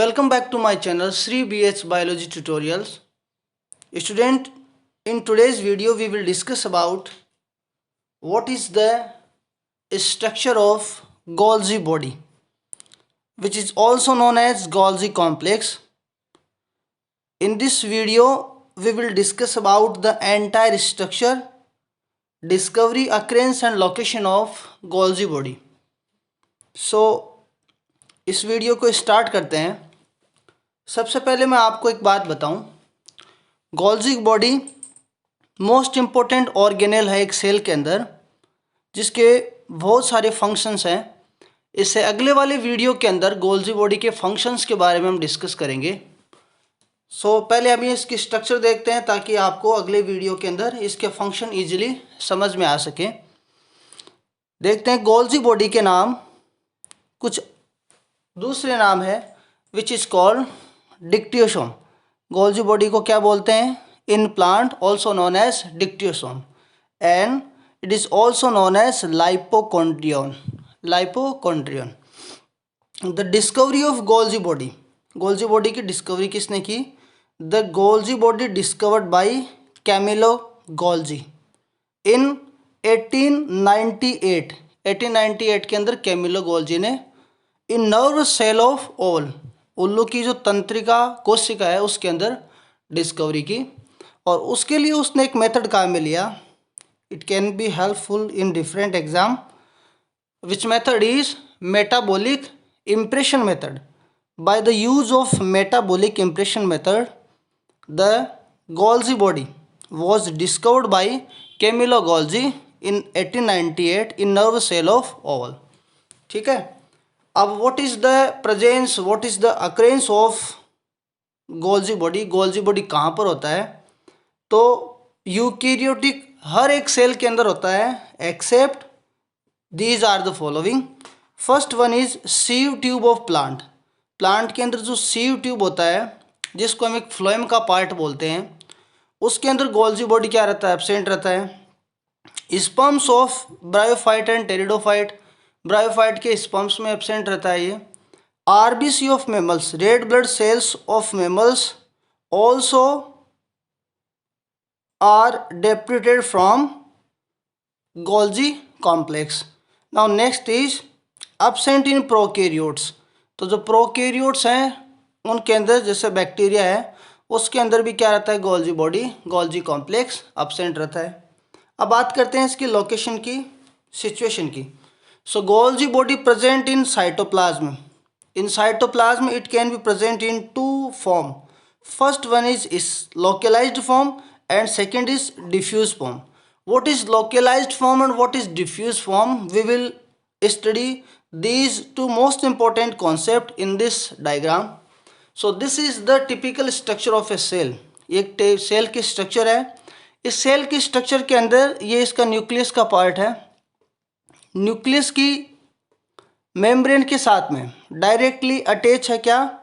Welcome back to my channel Sri BH Biology Tutorials. Student, in today's video we will discuss about what is the structure of Golgi body, which is also known as Golgi complex. In this video we will discuss about the entire structure, discovery, occurrence and location of Golgi body. So इस video को start करते हैं। सबसे पहले मैं आपको एक बात बताऊं, Golgi body most important organelle है एक सेल के अंदर, जिसके बहुत सारे फंक्शंस हैं। इससे अगले वाले वीडियो के अंदर गोल्जी बॉडी के फंक्शंस के बारे में हम डिस्कस करेंगे। पहले हम इसकी स्ट्रक्चर देखते हैं ताकि आपको अगले वीडियो के अंदर इसके फंक्शन ईजिली समझ में आ सके। देखते हैं गोल्जी बॉडी के नाम, कुछ दूसरे नाम है which is called dictyosome. Golgi body को क्या बोलते हैं? In plant also known as dictyosome and it is also known as lipochondrion. The discovery of Golgi body, Golgi body की डिस्कवरी किसने की? The Golgi body discovered by Camillo Golgi in 1898 के अंदर Camillo Golgi ने in nerve cell of owl, उल्लू की जो तंत्रिका कोशिका है उसके अंदर डिस्कवरी की। और उसके लिए उसने एक मेथड काम में लिया। It can be helpful in different exam, which method is metabolic impression method. By the use of metabolic impression method the Golgi body was discovered by Camillo Golgi in 1898 in nerve cell of owl. ठीक है, अब what is the presence, what is the occurrence of Golgi body? Golgi body कहाँ पर होता है? तो eukaryotic हर एक cell के अंदर होता है, except these are the following. First one is sieve tube of plant. Plant के अंदर जो सीव ट्यूब होता है, जिसको हम एक फ्लोएम का पार्ट बोलते हैं, उसके अंदर गोल्जी बॉडी क्या रहता है? एब्सेंट रहता है। Sperms of bryophyte and pteridophyte, bryophyte के स्पर्म्स में एब्सेंट रहता है ये। RBC of mammals, red blood cells of mammals also are deprived from Golgi complex. Now next is absent in prokaryotes. तो जो प्रोकैरियोट्स हैं उनके अंदर जैसे बैक्टीरिया है, उसके अंदर भी क्या रहता है? Golgi body, Golgi complex absent रहता है। अब बात करते हैं इसकी लोकेशन की, सिचुएशन की। So Golgi body present in cytoplasm. In cytoplasm it can be present in two form. First one is localized form and second is diffuse form. What is localized form and what is diffuse form? We will study these two most important concept in this diagram. So this is the typical structure of a cell. एक cell की structure है। इस cell की structure के अंदर ये इसका nucleus का पार्ट है। न्यूक्लियस की मेम्ब्रेन के साथ में डायरेक्टली अटैच है क्या?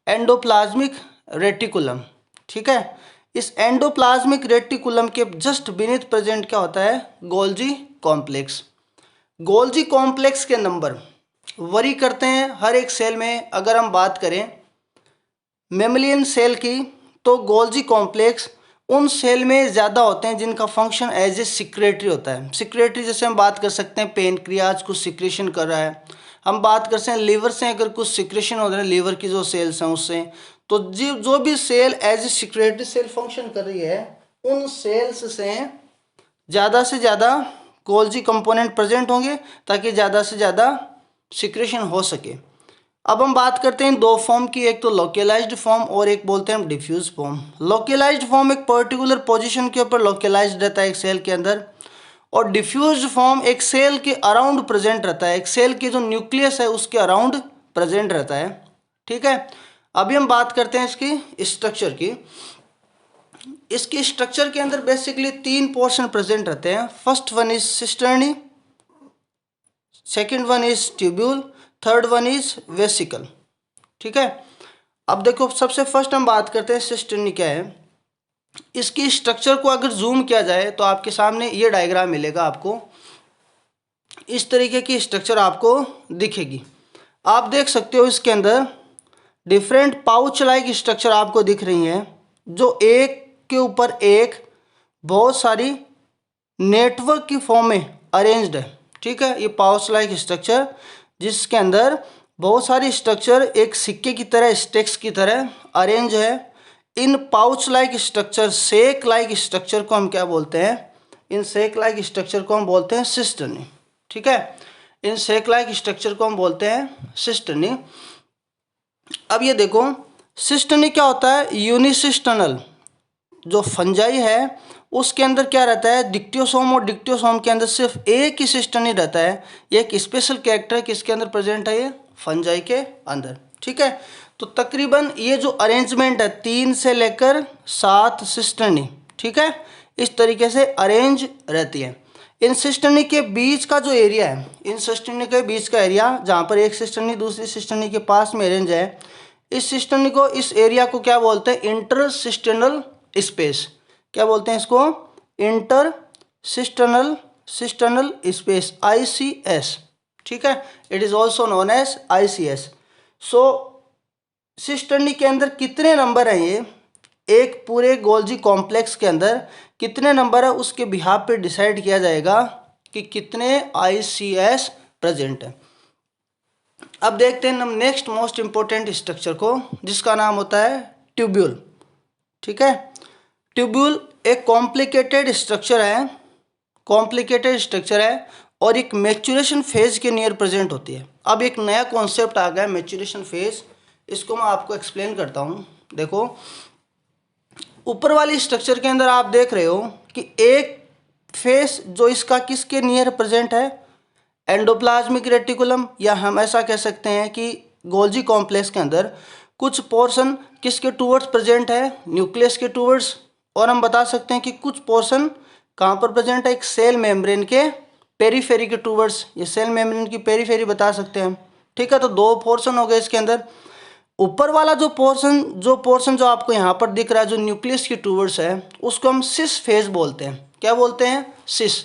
Endoplasmic reticulum. ठीक है, इस एंडोप्लाज्मिक रेटिकुलम के जस्ट बीनीथ प्रेजेंट क्या होता है? Golgi complex. गोल्जी कॉम्प्लेक्स के नंबर वरी करते हैं हर एक सेल में। अगर हम बात करें मेमलियन सेल की, तो गोल्जी कॉम्प्लेक्स उन सेल में ज़्यादा होते हैं जिनका फंक्शन एज ए सिक्रेटरी होता है। सिक्रेटरी जैसे हम बात कर सकते हैं पेनक्रियाज कुछ सिक्रेशन कर रहा है, हम बात कर सकते हैं लीवर से अगर कुछ सिक्रेशन हो रहा है लीवर की जो सेल्स हैं उससे। तो जो भी cell as a secretory cell function कर रही है, उन सेल्स से ज़्यादा गोल्जी कंपोनेंट प्रेजेंट होंगे ताकि ज़्यादा से ज़्यादा सिक्रेशन हो सके। अब हम बात करते हैं दो फॉर्म की, एक तो लोकलाइज्ड फॉर्म और एक बोलते हैं हम डिफ्यूज फॉर्म। लोकलाइज्ड फॉर्म एक पर्टिकुलर पोजीशन के ऊपर लोकलाइज्ड रहता है एक सेल के अंदर, और डिफ्यूज फॉर्म एक सेल के अराउंड प्रेजेंट रहता है, एक सेल के जो न्यूक्लियस है उसके अराउंड प्रेजेंट रहता है। ठीक है, अभी हम बात करते हैं इसकी स्ट्रक्चर की। इसकी स्ट्रक्चर के अंदर बेसिकली तीन पोर्शन प्रेजेंट रहते हैं। First one is cisternae, second one is tubule, third one is vesicle. ठीक है, अब देखो सबसे फर्स्ट हम बात करते हैं सिस्टर्नी क्या है। इसकी स्ट्रक्चर को अगर जूम किया जाए तो आपके सामने ये डायग्राम मिलेगा आपको। इस तरीके की स्ट्रक्चर आपको दिखेगी। आप देख सकते हो इसके अंदर डिफरेंट पाउच लाइक स्ट्रक्चर आपको दिख रही हैं, जो एक के ऊपर एक बहुत सारी नेटवर्क की फॉर्म में अरेंज्ड है। ठीक है, ये पाउच लाइक स्ट्रक्चर जिसके अंदर बहुत सारी स्ट्रक्चर एक सिक्के की तरह, स्टेक्स की तरह अरेंज है। इन पाउच लाइक स्ट्रक्चर, सेक लाइक स्ट्रक्चर को हम क्या बोलते हैं? इन सेक लाइक स्ट्रक्चर को हम बोलते हैं सिस्टर्नी। ठीक है, इन सेक लाइक स्ट्रक्चर को हम बोलते हैं सिस्टर्नी। अब ये देखो, सिस्टर्नी क्या होता है? यूनिसिस्टर्नल जो फंजाई है उसके अंदर क्या रहता है? डिक्टियोसोम, और डिक्टियोसोम के अंदर सिर्फ एक ही सिस्टर्नी रहता है। ये एक स्पेशल कैरेक्टर किसके अंदर प्रेजेंट है? ये फंजाई के अंदर। ठीक है, तो तकरीबन ये जो अरेंजमेंट है 3 से लेकर 7 सिस्टर्नी, ठीक है, इस तरीके से अरेंज रहती है। इन सिस्टर्नी के बीच का जो एरिया है, इन सिस्टर्नी के बीच का एरिया जहाँ पर एक सिस्टर्नी दूसरी सिस्टर्नी के पास में अरेंज है, इस सिस्टर्नी को, इस एरिया को क्या बोलते हैं? Intercisternal space. क्या बोलते हैं इसको? Inter cisternal space, ICS। ठीक है, it is also known as ICS। So cisternae के अंदर कितने नंबर हैं? ये एक पूरे गोल्जी कॉम्प्लेक्स के अंदर कितने नंबर है उसके बिहाफ पे डिसाइड किया जाएगा कि कितने ICS प्रेजेंट है। अब देखते हैं हम नेक्स्ट मोस्ट इंपॉर्टेंट स्ट्रक्चर को, जिसका नाम होता है ट्यूब्यूल। ठीक है, ट्यूब्यूल एक कॉम्प्लिकेटेड स्ट्रक्चर है, और एक मैच्योरेशन फेज के नियर प्रेजेंट होती है। अब एक नया कॉन्सेप्ट आ गया, मैच्योरेशन फेज, इसको मैं आपको एक्सप्लेन करता हूँ। देखो, ऊपर वाली स्ट्रक्चर के अंदर आप देख रहे हो कि एक फेस जो इसका किसके नियर प्रेजेंट है? एंडोप्लाज्मिक रेटिकुलम, या हम ऐसा कह सकते हैं कि गोल्जी कॉम्प्लेक्स के अंदर कुछ पोर्शन किसके टूवर्ड्स प्रेजेंट है? न्यूक्लियस के टूवर्ड्स। और हम बता सकते हैं कि कुछ पोर्शन कहाँ पर प्रेजेंट है? एक सेल मेम्ब्रेन के पेरीफेरी के टूवर्ड्स। ये सेल मेम्ब्रेन की पेरीफेरी बता सकते हैं हम। ठीक है, तो 2 पोर्शन हो गए इसके अंदर। ऊपर वाला जो पोर्शन जो आपको यहाँ पर दिख रहा है, जो न्यूक्लियस की टूवर्ड्स है, उसको हम सिस फेज बोलते हैं। क्या बोलते हैं? सिस।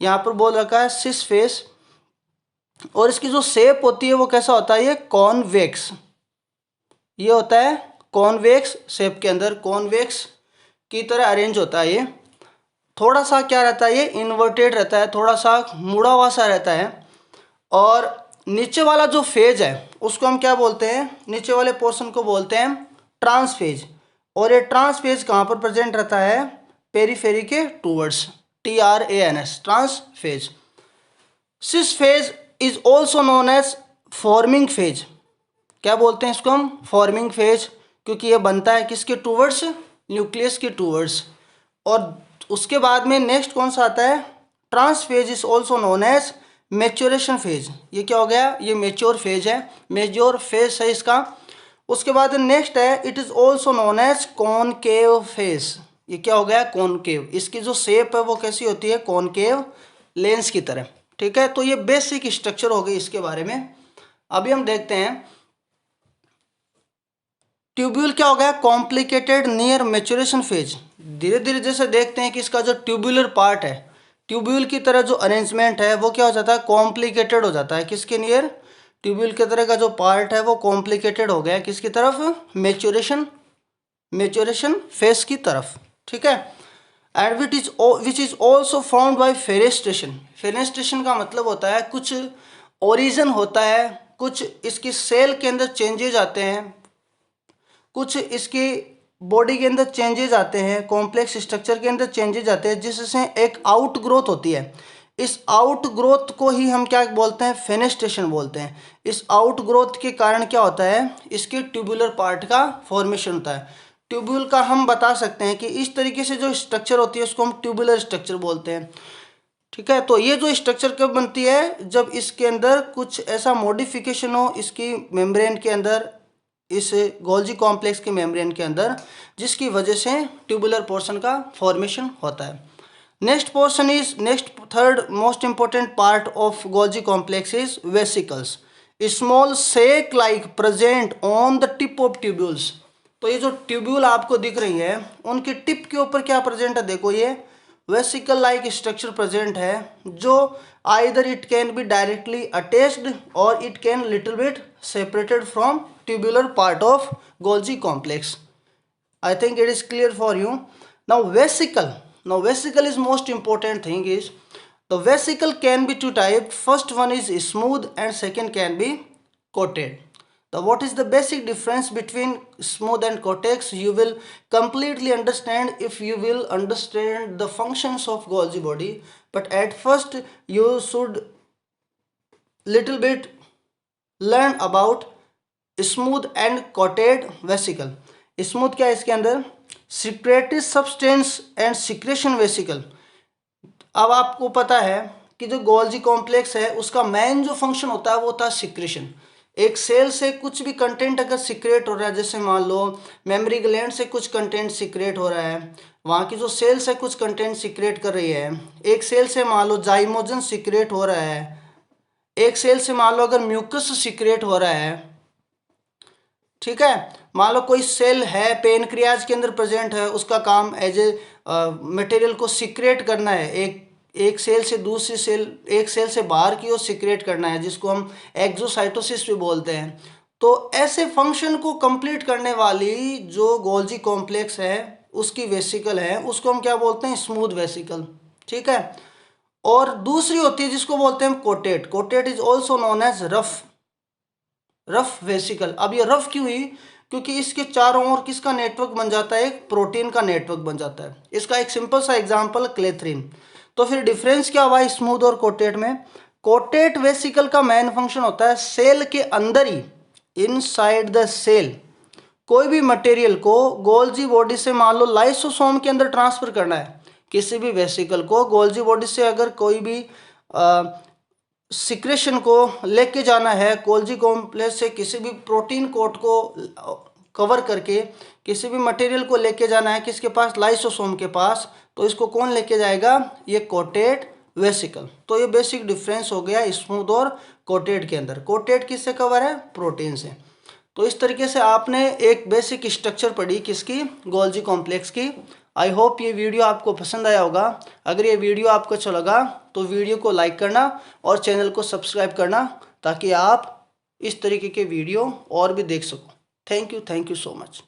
यहाँ पर बोल रखा है सिस फेज। और इसकी जो शेप होती है वो कैसा होता है? ये कॉन्वेक्स। ये होता है कॉन्वेक्स शेप के अंदर, कॉन्वेक्स की तरह अरेंज होता है। ये थोड़ा सा क्या रहता है? ये इन्वर्टेड रहता है, थोड़ा सा मुड़ा हुआ सा रहता है। और नीचे वाला जो फेज है उसको हम क्या बोलते हैं? नीचे वाले पोर्शन को बोलते हैं ट्रांस फेज। और ये ट्रांस फेज कहाँ पर प्रेजेंट रहता है? पेरीफेरी के towards, TRANS, trans phase. Cis phase is also known as forming phase. क्या बोलते हैं इसको हम? फॉर्मिंग फेज, क्योंकि ये बनता है किसके टूवर्ड्स? न्यूक्लियस के टूवर्ड्स। और उसके बाद में नेक्स्ट कौन सा आता है? Trans phase is also known as maturation phase. ये क्या हो गया? ये मैच्योर फेज है, मेच्योर फेज है इसका। उसके बाद नेक्स्ट है, it is also known as concave phase. ये क्या हो गया? कॉनकेव। इसकी जो शेप है वो कैसी होती है? कॉनकेव लेंस की तरह। ठीक है, तो ये बेसिक स्ट्रक्चर हो गई इसके बारे में। अभी हम देखते हैं ट्यूब्यूल क्या हो गया? Complicated near maturation phase. धीरे धीरे जैसे देखते हैं कि इसका जो ट्यूब्यूलर पार्ट है, ट्यूब्यूल की तरह जो अरेंजमेंट है वो क्या हो जाता है? कॉम्प्लिकेटेड हो जाता है। किसके नियर? ट्यूब्यूल की तरह का जो पार्ट है वो कॉम्प्लिकेटेड हो गया किसकी तरफ? मैच्योरेशन फेज की तरफ। ठीक है, and which is also found by fenestration. Fenestration का मतलब होता है कुछ ओरिजिन होता है, कुछ इसकी सेल के अंदर चेंजेज आते हैं, कुछ इसकी बॉडी के अंदर चेंजेज आते हैं, कॉम्प्लेक्स स्ट्रक्चर के अंदर चेंजेज आते हैं, जिससे एक आउट ग्रोथ होती है। इस आउट ग्रोथ को ही हम क्या बोलते हैं? फेनेस्ट्रेशन बोलते हैं। इस आउट ग्रोथ के कारण क्या होता है? इसके ट्यूबुलर पार्ट का फॉर्मेशन होता है। ट्यूब्यूल का हम बता सकते हैं कि इस तरीके से जो स्ट्रक्चर होती है उसको हम ट्यूबुलर स्ट्रक्चर बोलते हैं। ठीक है, तो ये जो स्ट्रक्चर कब बनती है? जब इसके अंदर कुछ ऐसा मॉडिफिकेशन हो इसकी मेम्ब्रेन के अंदर, इस गोल्जी कॉम्प्लेक्स के मेम्ब्रेन के अंदर, जिसकी वजह से ट्यूबुलर पोर्शन का फॉर्मेशन होता है। Next third most important part of Golgi complex is vesicles, small sac like present on the tip of tubules. तो ये जो ट्यूब्यूल आपको दिख रही है उनकी टिप के ऊपर क्या प्रेजेंट है? देखो, ये वेसिकल लाइक स्ट्रक्चर प्रेजेंट है, जो either it can be directly attached और it can little bit separated from tubular part of Golgi complex. I think it is clear for you. Now vesicle. Now vesicle is most important thing is the vesicle can be two type. First one is smooth and second can be coated. Now what is the basic difference between smooth and cortex? You will completely understand if you will understand the functions of Golgi body. But at first you should little bit learn about smooth and coated vesicle. Smooth क्या है इसके अंदर? Secretory substance and secretion vesicle. अब आपको पता है कि जो गोल्जी कॉम्प्लेक्स है उसका मेन जो फंक्शन होता है वो होता है सिक्रेशन. एक सेल से कुछ भी कंटेंट अगर सिक्रेट हो रहा है, जैसे मान लो मेमोरी ग्लैंड से कुछ कंटेंट सिक्रेट हो रहा है, वहाँ की जो सेल से कुछ कंटेंट सिक्रेट कर रही है. एक सेल से मान लो जाइमोजन सिक्रेट हो रहा है, एक सेल से मान लो अगर म्यूकस सिक्रेट हो रहा है. ठीक है, मान लो कोई सेल है पेनक्रियाज के अंदर प्रेजेंट है, उसका काम एज ए मटेरियल को सिक्रेट करना है, एक सेल से दूसरी सेल, एक सेल से बाहर की ओर सिक्रेट करना है, जिसको हम एक्सोसाइटोसिस भी बोलते हैं. तो ऐसे फंक्शन को कंप्लीट करने वाली जो गोल्जी कॉम्प्लेक्स है उसकी वेसिकल है, उसको हम क्या बोलते हैं? Smooth vesicle. ठीक है. और दूसरी होती है जिसको बोलते हैं coated. Coated is also known as rough vesicle. अब ये रफ क्यों हुई? क्योंकि इसके चारों ओर किसका नेटवर्क बन जाता है? एक प्रोटीन का नेटवर्क बन जाता है. इसका एक सिंपल सा एग्जांपल क्लेथ्रिन. तो फिर डिफरेंस क्या हुआ स्मूथ और कोटेड में? कोटेड वेसिकल का मेन फंक्शन होता है सेल के अंदर ही, इनसाइड द सेल, कोई भी मटेरियल को गोल्जी बॉडी से मान लो लाइसोसोम के अंदर ट्रांसफर करना है. किसी भी वेसिकल को गोल्जी बॉडी से अगर कोई भी सिक्रेशन को लेके जाना है, गोल्जी कॉम्प्लेक्स से किसी भी प्रोटीन कोट को कवर करके किसी भी मटेरियल को लेके जाना है किसके पास? लाइसोसोम के पास. तो इसको कौन लेके जाएगा? ये कोटेड वेसिकल. तो ये बेसिक डिफरेंस हो गया स्मूथ और कोटेड के अंदर. कोटेड किससे कवर है? प्रोटीन से. तो इस तरीके से आपने एक बेसिक स्ट्रक्चर पढ़ी किसकी? गोल्जी कॉम्प्लेक्स की. आई होप ये वीडियो आपको पसंद आया होगा. अगर ये वीडियो आपको अच्छा लगा तो वीडियो को लाइक करना और चैनल को सब्सक्राइब करना ताकि आप इस तरीके के वीडियो और भी देख सको. Thank you so much.